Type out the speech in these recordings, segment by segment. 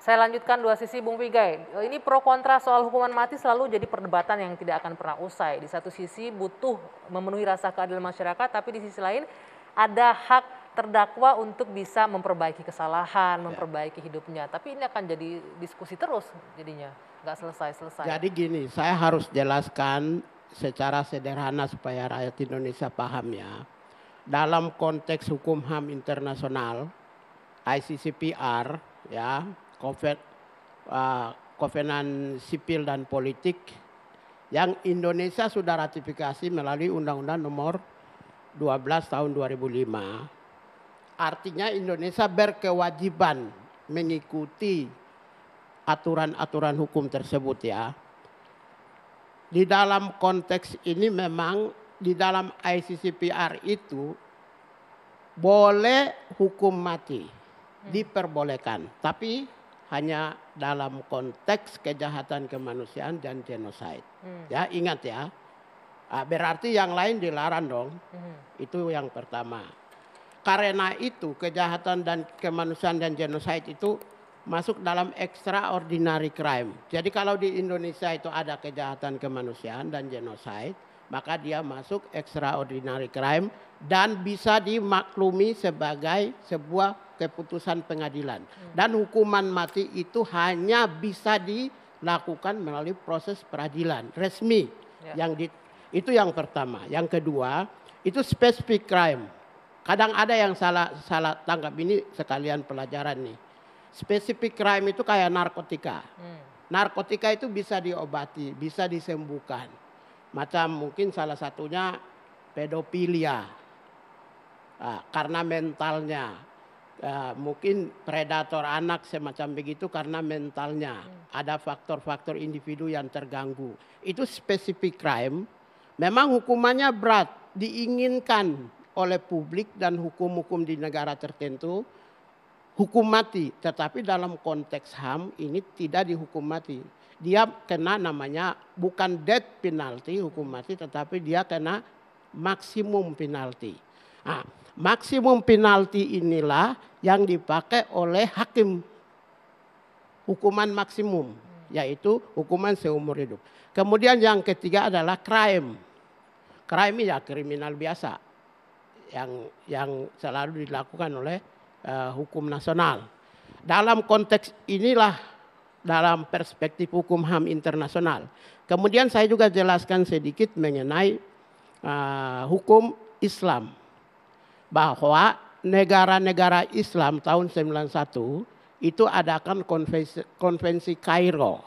Saya lanjutkan dua sisi Bung Pigai. Ini pro kontra soal hukuman mati selalu jadi perdebatan yang tidak akan pernah usai. Di satu sisi butuh memenuhi rasa keadilan masyarakat, tapi di sisi lain ada hak terdakwa untuk bisa memperbaiki kesalahan, memperbaiki hidupnya. Tapi ini akan jadi diskusi terus jadinya, nggak selesai-selesai. Jadi gini, saya harus jelaskan secara sederhana supaya rakyat Indonesia paham ya. Dalam konteks hukum HAM internasional, ICCPR, ya, Kovenan Sipil dan Politik, yang Indonesia sudah ratifikasi melalui Undang-Undang Nomor 12 tahun 2005. Artinya Indonesia berkewajiban mengikuti aturan-aturan hukum tersebut ya. Di dalam konteks ini memang di dalam ICCPR itu boleh hukum mati, diperbolehkan. Tapi hanya dalam konteks kejahatan kemanusiaan dan genosida. Ya, ingat ya. Berarti yang lain dilarang dong. Itu yang pertama. Karena itu kejahatan dan kemanusiaan dan genosida itu masuk dalam extraordinary crime. Jadi kalau di Indonesia itu ada kejahatan kemanusiaan dan genosida, maka dia masuk extraordinary crime dan bisa dimaklumi sebagai sebuah keputusan pengadilan. Dan hukuman mati itu hanya bisa dilakukan melalui proses peradilan resmi. Itu yang pertama. Yang kedua, itu specific crime. Kadang ada yang salah tangkap, ini sekalian pelajaran nih. Specific crime itu kayak narkotika. Narkotika itu bisa diobati, bisa disembuhkan. Macam mungkin salah satunya pedofilia. Karena mentalnya. Mungkin predator anak semacam begitu karena mentalnya. Ada faktor-faktor individu yang terganggu. Itu specific crime. Memang hukumannya berat. Diinginkan oleh publik dan hukum-hukum di negara tertentu. Hukum mati. Tetapi dalam konteks HAM ini tidak dihukum mati. Dia kena namanya bukan death penalty hukum mati. Tetapi dia kena maksimum penalty. Nah, maksimum penalti inilah yang dipakai oleh hakim. Hukuman maksimum, yaitu hukuman seumur hidup. Kemudian yang ketiga adalah crime. Crime ya kriminal biasa yang selalu dilakukan oleh hukum nasional. Dalam konteks inilah dalam perspektif hukum HAM internasional. Kemudian saya juga jelaskan sedikit mengenai hukum Islam. Bahwa negara-negara Islam tahun 91 itu adakan konvensi Kairo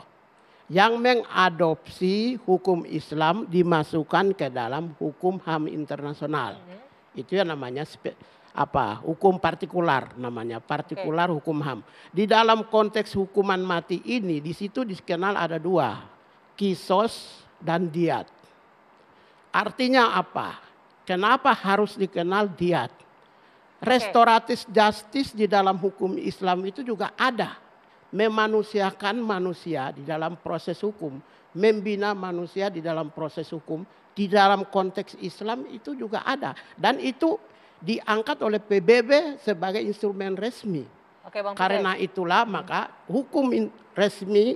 yang mengadopsi hukum Islam dimasukkan ke dalam hukum HAM internasional. Itu yang namanya hukum partikular namanya, partikular hukum HAM. Di dalam konteks hukuman mati ini di situ dikenal ada dua, kisos dan diat. Artinya apa? Kenapa harus dikenal diat? Restoratif justice di dalam hukum Islam itu juga ada. Memanusiakan manusia di dalam proses hukum. Membina manusia di dalam proses hukum. Di dalam konteks Islam itu juga ada. Dan itu diangkat oleh PBB sebagai instrumen resmi. Karena itulah maka hukum resmi,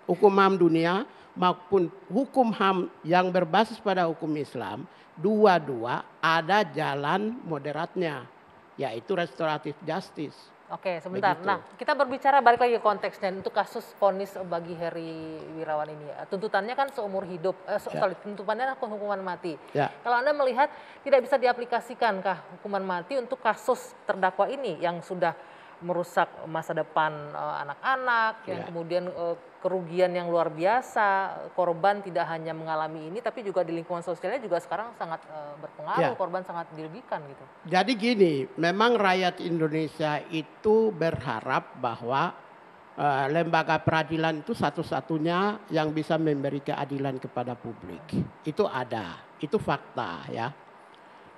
hukum HAM dunia maupun hukum HAM yang berbasis pada hukum Islam, dua-dua ada jalan moderatnya, yaitu restoratif justice. Oke, sebentar. Begitu. Nah, kita berbicara balik lagi ke konteksnya untuk kasus vonis bagi Heri Wirawan ini. Tuntutannya kan seumur hidup, tuntutannya hukuman mati. Kalau Anda melihat tidak bisa diaplikasikankah hukuman mati untuk kasus terdakwa ini yang sudah merusak masa depan anak-anak, yang kemudian kerugian yang luar biasa, korban tidak hanya mengalami ini, tapi juga di lingkungan sosialnya juga sekarang sangat berpengaruh, korban sangat dirugikan gitu. Jadi gini, memang rakyat Indonesia itu berharap bahwa lembaga peradilan itu satu-satunya yang bisa memberi keadilan kepada publik. Itu ada, itu fakta ya.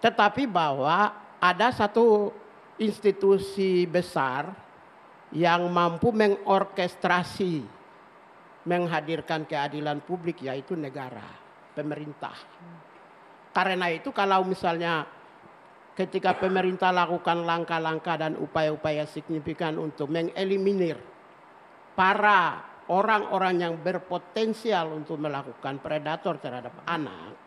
Tetapi bahwa ada satu institusi besar yang mampu mengorkestrasi menghadirkan keadilan publik, yaitu negara, pemerintah. Karena itu kalau misalnya ketika pemerintah lakukan langkah-langkah dan upaya-upaya signifikan untuk mengeliminir para orang-orang yang berpotensial untuk melakukan predator terhadap anak,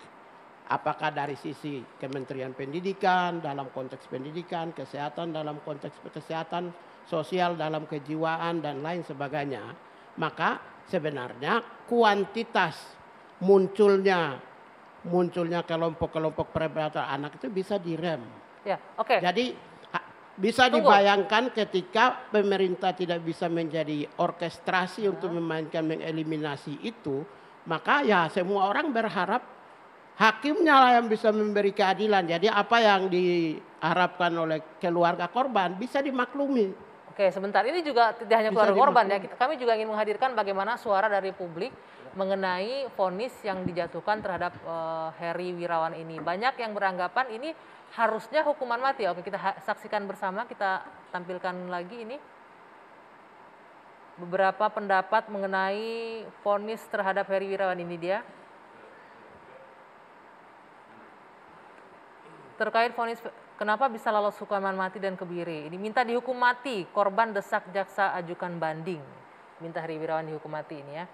apakah dari sisi Kementerian Pendidikan dalam konteks pendidikan, kesehatan dalam konteks kesehatan, sosial dalam kejiwaan dan lain sebagainya, maka sebenarnya kuantitas munculnya kelompok-kelompok predator anak itu bisa direm. Ya, oke. Jadi bisa dibayangkan ketika pemerintah tidak bisa menjadi orkestrasi untuk mengeliminasi itu, maka ya semua orang berharap hakimnya lah yang bisa memberi keadilan. Jadi apa yang diharapkan oleh keluarga korban bisa dimaklumi. Oke, sebentar. Ini juga tidak hanya keluarga korban ya. Kami juga ingin menghadirkan bagaimana suara dari publik mengenai vonis yang dijatuhkan terhadap Heri Wirawan ini. Banyak yang beranggapan ini harusnya hukuman mati. Oke, kita saksikan bersama, kita tampilkan lagi ini. Beberapa pendapat mengenai vonis terhadap Heri Wirawan, ini dia. Terkait vonis, kenapa bisa lolos hukuman mati dan kebiri? Ini minta dihukum mati, korban desak jaksa ajukan banding. Minta Heri Wirawan dihukum mati ini ya.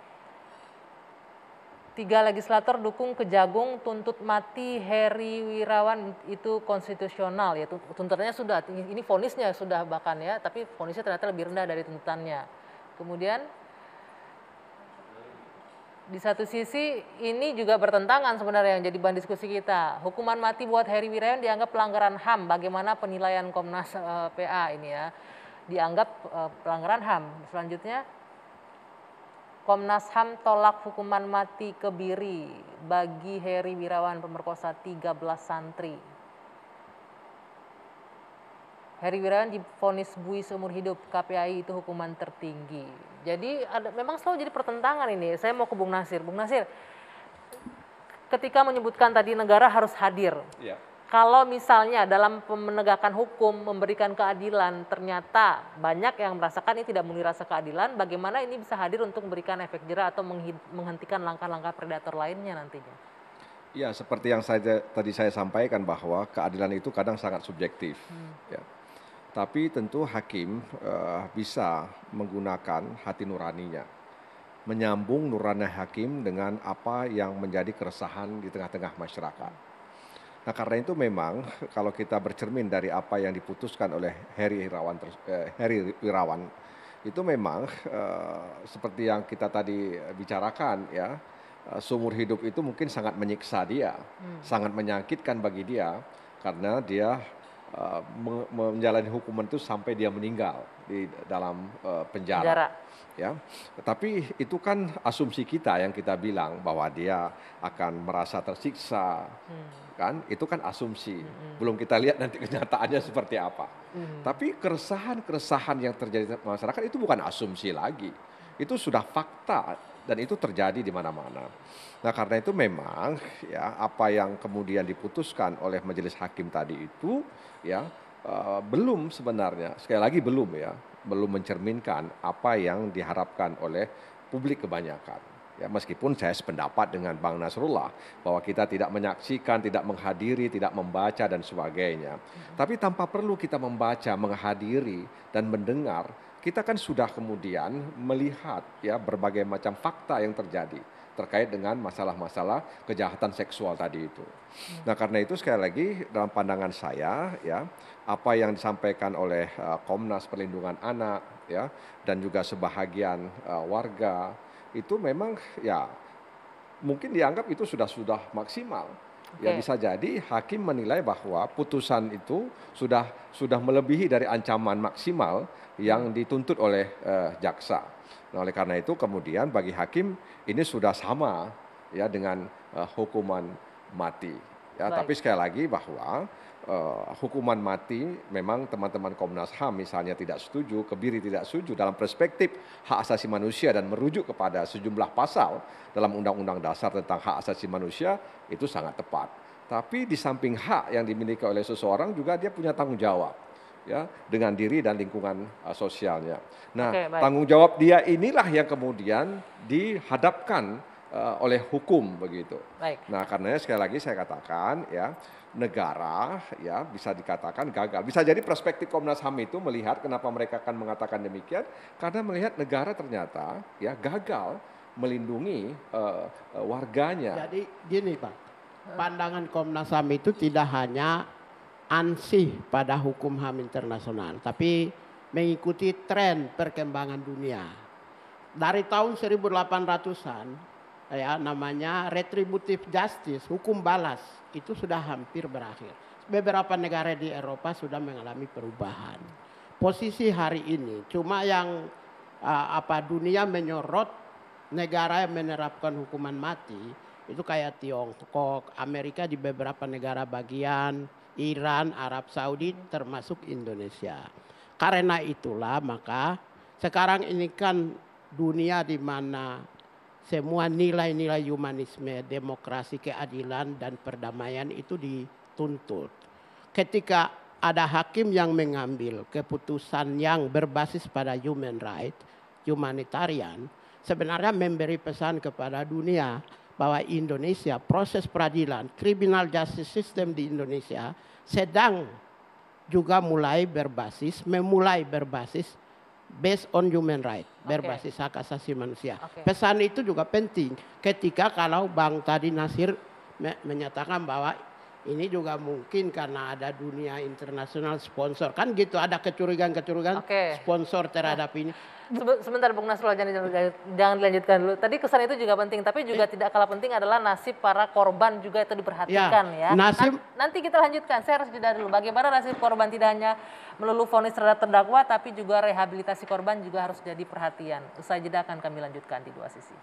3 legislator dukung Kejagung tuntut mati Heri Wirawan, itu konstitusional ya. Tuntutannya sudah, ini vonisnya sudah bahkan ya, tapi vonisnya ternyata lebih rendah dari tuntutannya. Kemudian di satu sisi ini juga bertentangan sebenarnya yang jadi bahan diskusi kita. Hukuman mati buat Heri Wirawan dianggap pelanggaran HAM. Bagaimana penilaian Komnas PA ini ya? Dianggap pelanggaran HAM. Selanjutnya Komnas HAM tolak hukuman mati kebiri bagi Heri Wirawan pemerkosa 13 santri. Heri Wirawan divonis bui seumur hidup, KPAI itu hukuman tertinggi. Jadi memang selalu jadi pertentangan ini. Saya mau ke Bung Nasir. Bung Nasir, ketika menyebutkan tadi negara harus hadir. Ya. Kalau misalnya dalam penegakan hukum memberikan keadilan ternyata banyak yang merasakan ini tidak memiliki rasa keadilan, bagaimana ini bisa hadir untuk memberikan efek jera atau menghentikan langkah-langkah predator lainnya nantinya? Ya, seperti yang tadi saya sampaikan bahwa keadilan itu kadang sangat subjektif. Ya. Tapi tentu hakim bisa menggunakan hati nuraninya, menyambung nurani hakim dengan apa yang menjadi keresahan di tengah-tengah masyarakat. Nah, karena itu memang kalau kita bercermin dari apa yang diputuskan oleh Heri Wirawan itu memang seperti yang kita tadi bicarakan ya, seumur hidup itu mungkin sangat menyiksa dia, sangat menyakitkan bagi dia karena dia menjalani hukuman itu sampai dia meninggal di dalam penjara. Ya, tapi itu kan asumsi kita yang kita bilang bahwa dia akan merasa tersiksa, kan? Itu kan asumsi. Belum kita lihat nanti kenyataannya seperti apa. Tapi keresahan-keresahan yang terjadi di masyarakat itu bukan asumsi lagi. Itu sudah fakta dan itu terjadi di mana-mana. Nah, karena itu memang ya apa yang kemudian diputuskan oleh majelis hakim tadi itu ya belum sebenarnya, sekali lagi belum ya, belum mencerminkan apa yang diharapkan oleh publik kebanyakan. Ya, meskipun saya sependapat dengan Bang Nasrullah bahwa kita tidak menyaksikan, tidak menghadiri, tidak membaca dan sebagainya. Tapi tanpa perlu kita membaca, menghadiri dan mendengar, kita kan sudah kemudian melihat ya berbagai macam fakta yang terjadi terkait dengan masalah-masalah kejahatan seksual tadi itu. Nah, karena itu sekali lagi dalam pandangan saya ya, apa yang disampaikan oleh Komnas Perlindungan Anak ya dan juga sebahagian warga itu memang ya mungkin dianggap itu sudah maksimal. Ya bisa jadi hakim menilai bahwa putusan itu sudah melebihi dari ancaman maksimal yang dituntut oleh jaksa. Nah, oleh karena itu kemudian bagi hakim ini sudah sama ya dengan hukuman mati. Ya, tapi sekali lagi bahwa hukuman mati memang teman-teman Komnas HAM misalnya tidak setuju, kebiri tidak setuju dalam perspektif hak asasi manusia dan merujuk kepada sejumlah pasal dalam Undang-Undang Dasar tentang hak asasi manusia itu sangat tepat. Tapi di samping hak yang dimiliki oleh seseorang juga dia punya tanggung jawab ya dengan diri dan lingkungan sosialnya. Nah, tanggung jawab dia inilah yang kemudian dihadapkan oleh hukum begitu. Baik. Nah, karenanya sekali lagi saya katakan ya, negara ya bisa dikatakan gagal. Bisa jadi perspektif Komnas HAM itu melihat kenapa mereka akan mengatakan demikian, karena melihat negara ternyata ya gagal melindungi warganya. Jadi gini Pak, pandangan Komnas HAM itu tidak hanya ansih pada hukum HAM internasional, tapi mengikuti tren perkembangan dunia. Dari tahun 1800-an ya namanya retributive justice, hukum balas itu sudah hampir berakhir. Beberapa negara di Eropa sudah mengalami perubahan. Posisi hari ini cuma yang dunia menyorot negara yang menerapkan hukuman mati itu kayak Tiongkok, Amerika di beberapa negara bagian, Iran, Arab Saudi termasuk Indonesia. Karena itulah maka sekarang ini kan dunia di mana semua nilai-nilai humanisme, demokrasi, keadilan, dan perdamaian itu dituntut. Ketika ada hakim yang mengambil keputusan yang berbasis pada human right, humanitarian, sebenarnya memberi pesan kepada dunia bahwa Indonesia, proses peradilan, criminal justice system di Indonesia sedang juga memulai berbasis based on human right, berbasis hak asasi manusia. Pesan itu juga penting ketika kalau Bang tadi Nasir menyatakan bahwa ini juga mungkin karena ada dunia internasional sponsor. Kan gitu, ada kecurigaan-kecurigaan sponsor terhadap ini. Sebentar Bung Nasrullah, jangan dilanjutkan dulu. Tadi kesan itu juga penting, tapi juga tidak kalah penting adalah nasib para korban juga itu diperhatikan ya. Nanti kita lanjutkan, saya harus jeda dulu. Bagaimana nasib korban tidak hanya melulu vonis terhadap terdakwa, tapi juga rehabilitasi korban juga harus jadi perhatian. Usai jeda akan kami lanjutkan di Dua Sisi.